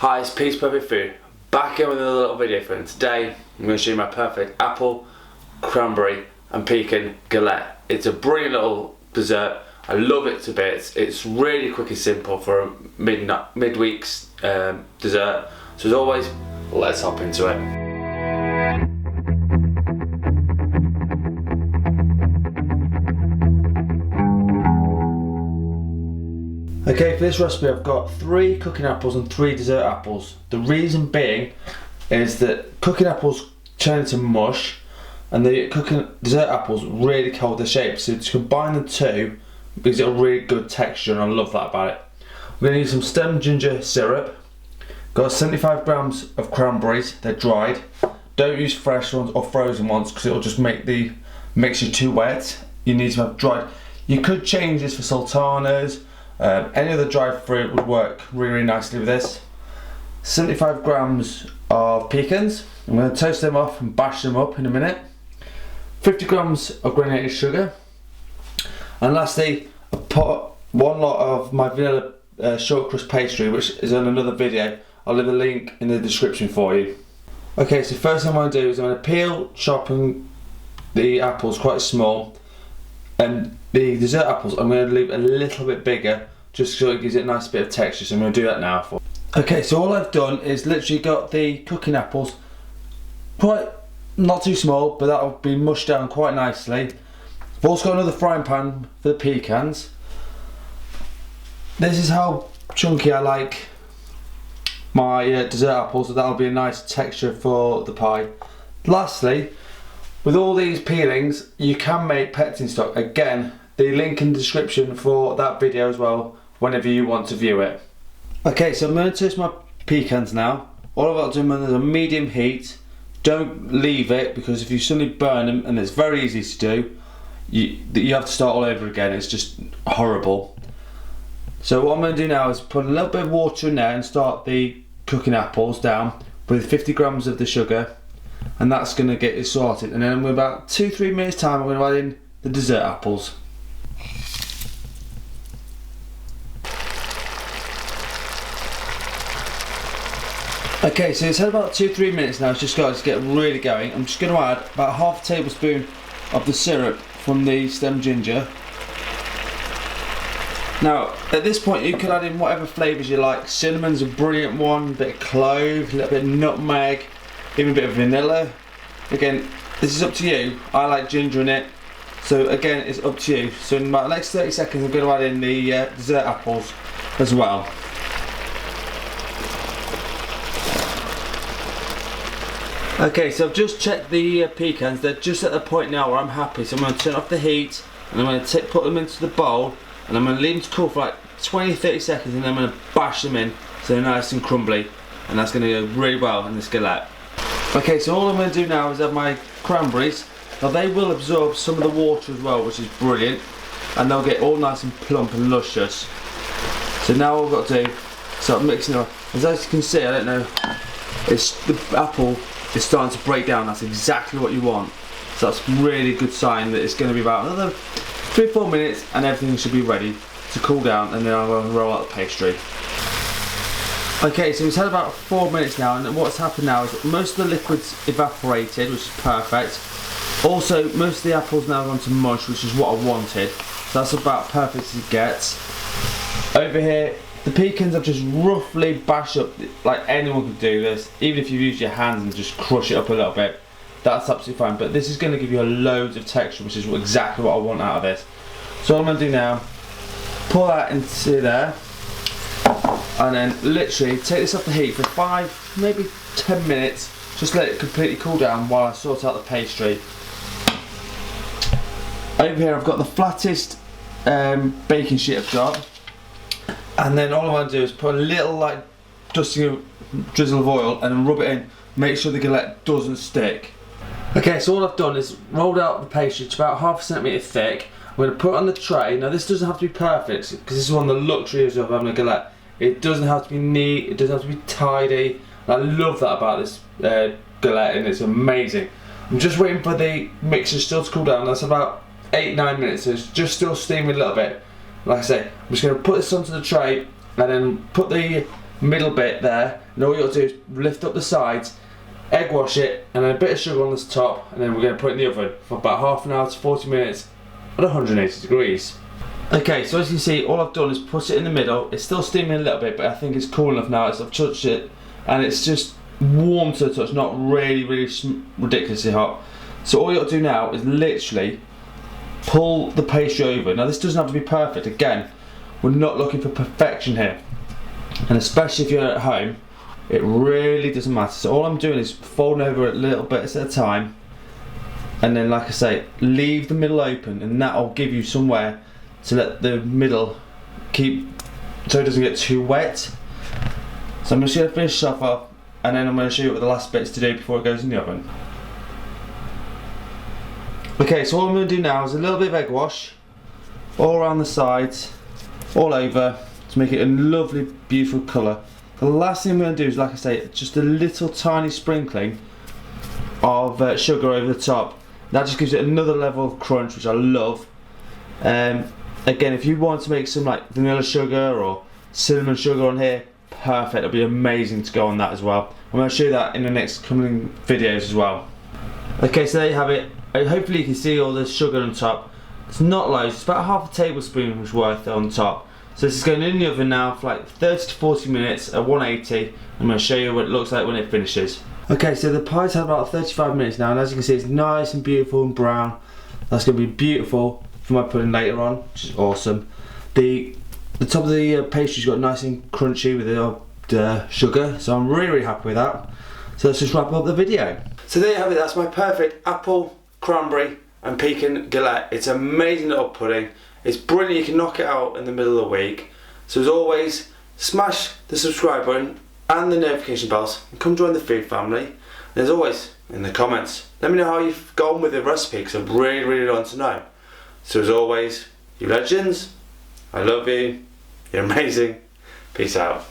Hi, it's Pete's Perfect Food, back in with another little video for you. Today I'm going to show you my perfect apple, cranberry and pecan galette. It's a brilliant little dessert. I love it to bits. It's really quick and simple for a midweek's dessert. So as always, let's hop into it. Okay, for this recipe I've got 3 cooking apples and 3 dessert apples. The reason being is that cooking apples turn into mush and the dessert apples really hold their shape. So to combine the two gives it a really good texture, and I love that about it. We're going to use some stem ginger syrup. Got 75 grams of cranberries, they're dried. Don't use fresh ones or frozen ones because it'll just make the mixture too wet. You need to have dried. You could change this for sultanas. Any other dried fruit would work really nicely with this. 75 grams of pecans. I'm going to toast them off and bash them up in a minute. 50 grams of granulated sugar. And lastly, I put 1 lot of my vanilla short crust pastry, which is on another video. I'll leave a link in the description for you. Okay, so first thing I'm going to do is I'm going to peel, chopping the apples quite small. And the dessert apples I'm going to leave a little bit bigger just so it gives it a nice bit of texture, so I'm going to do that now. Okay, so all I've done is literally got the cooking apples quite not too small, but that'll be mushed down quite nicely. I've also got another frying pan for the pecans. This is how chunky I like my dessert apples, so that'll be a nice texture for the pie. Lastly, with all these peelings, you can make pectin stock. Again, the link in the description for that video as well, whenever you want to view it. Okay, so I'm going to toast my pecans now. All I've got to do is a medium heat. Don't leave it, because if you suddenly burn them, and it's very easy to do, you have to start all over again. It's just horrible. So what I'm going to do now is put a little bit of water in there and start the cooking apples down with 50 grams of the sugar. And that's going to get it sorted, and then in about 2-3 minutes time I'm going to add in the dessert apples. Okay, so it's had about 2-3 minutes now. It's just got to get really going. I'm just going to add about half a tablespoon of the syrup from the stem ginger. Now at this point you can add in whatever flavours you like. Cinnamon's a brilliant one, a bit of clove, a little bit of nutmeg, even a bit of vanilla. Again, this is up to you. I like ginger in it, so again it's up to you. So in about the next 30 seconds I'm going to add in the dessert apples as well. Okay, so I've just checked the pecans. They're just at the point now where I'm happy, so I'm going to turn off the heat and I'm going to put them into the bowl, and I'm going to leave them to cool for like 20-30 seconds, and then I'm going to bash them in so they're nice and crumbly, and that's going to go really well in this galette. Okay, so all I'm going to do now is add my cranberries. Now they will absorb some of the water as well, which is brilliant, and they'll get all nice and plump and luscious. So now all I've got to do is start mixing it up. As you can see, I don't know, it's the apple is starting to break down. That's exactly what you want. So that's a really good sign that it's going to be about another 3-4 minutes and everything should be ready to cool down, and then I'm going to roll out the pastry. Okay, so it's had about 4 minutes now, and what's happened now is that most of the liquid's evaporated, which is perfect. Also, most of the apples now gone to mush, which is what I wanted. So that's about perfect as it gets. Over here, the pecans I've just roughly bashed up, like anyone could do this. Even if you use your hands and just crush it up a little bit, that's absolutely fine. But this is going to give you loads of texture, which is exactly what I want out of this. So what I'm going to do now, pour that into there. And then literally take this off the heat for 5, maybe 10 minutes. Just let it completely cool down while I sort out the pastry. Over here I've got the flattest baking sheet I've got. And then all I want to do is put a little like drizzle of oil and then rub it in. Make sure the galette doesn't stick. Okay, so all I've done is rolled out the pastry to about 1/2 centimetre thick. I'm going to put it on the tray. Now this doesn't have to be perfect, because this is one of the luxuries of having a galette. It doesn't have to be neat, it doesn't have to be tidy. And I love that about this galette, and it's amazing. I'm just waiting for the mixture still to cool down. That's about 8-9 minutes, so it's just still steaming a little bit. Like I say, I'm just going to put this onto the tray and then put the middle bit there, and all you got to do is lift up the sides, egg wash it, and then a bit of sugar on the top, and then we're going to put it in the oven for about half an hour to 40 minutes at 180 degrees. Okay, so as you can see, all I've done is put it in the middle. It's still steaming a little bit, but I think it's cool enough now as I've touched it, and it's just warm to the touch, not really ridiculously hot. So all you got to do now is literally pull the pastry over. Now this doesn't have to be perfect. Again, we're not looking for perfection here, and especially if you're at home, it really doesn't matter. So all I'm doing is folding over a little bit at a time, and then, like I say, leave the middle open, and that'll give you somewhere to let the middle keep, so it doesn't get too wet. So I'm just going to finish stuff up, and then I'm going to show you what the last bits to do before it goes in the oven. Okay, so what I'm going to do now is a little bit of egg wash all around the sides, all over, to make it a lovely, beautiful colour. The last thing I'm going to do is, like I say, just a little tiny sprinkling of sugar over the top. That just gives it another level of crunch, which I love. Again, if you want to make some like vanilla sugar or cinnamon sugar on here, perfect. It'll be amazing to go on that as well. I'm going to show you that in the next coming videos as well. Okay, so there you have it. Hopefully you can see all the sugar on top. It's not loads, it's about half a tablespoon worth on top. So this is going in the oven now for like 30 to 40 minutes at 180. I'm going to show you what it looks like when it finishes. Okay, so the pie's had about 35 minutes now, and as you can see, it's nice and beautiful and brown. That's going to be beautiful for my pudding later on, which is awesome. The top of the pastry's got nice and crunchy with the sugar, so I'm really happy with that. So let's just wrap up the video. So there you have it. That's my perfect apple, cranberry and pecan galette. It's an amazing little pudding. It's brilliant. You can knock it out in the middle of the week. So as always, smash the subscribe button and the notification bells and come join the food family. And as always, in the comments, let me know how you've gone with the recipe, because I really want to know. So as always, you legends, I love you, you're amazing, peace out.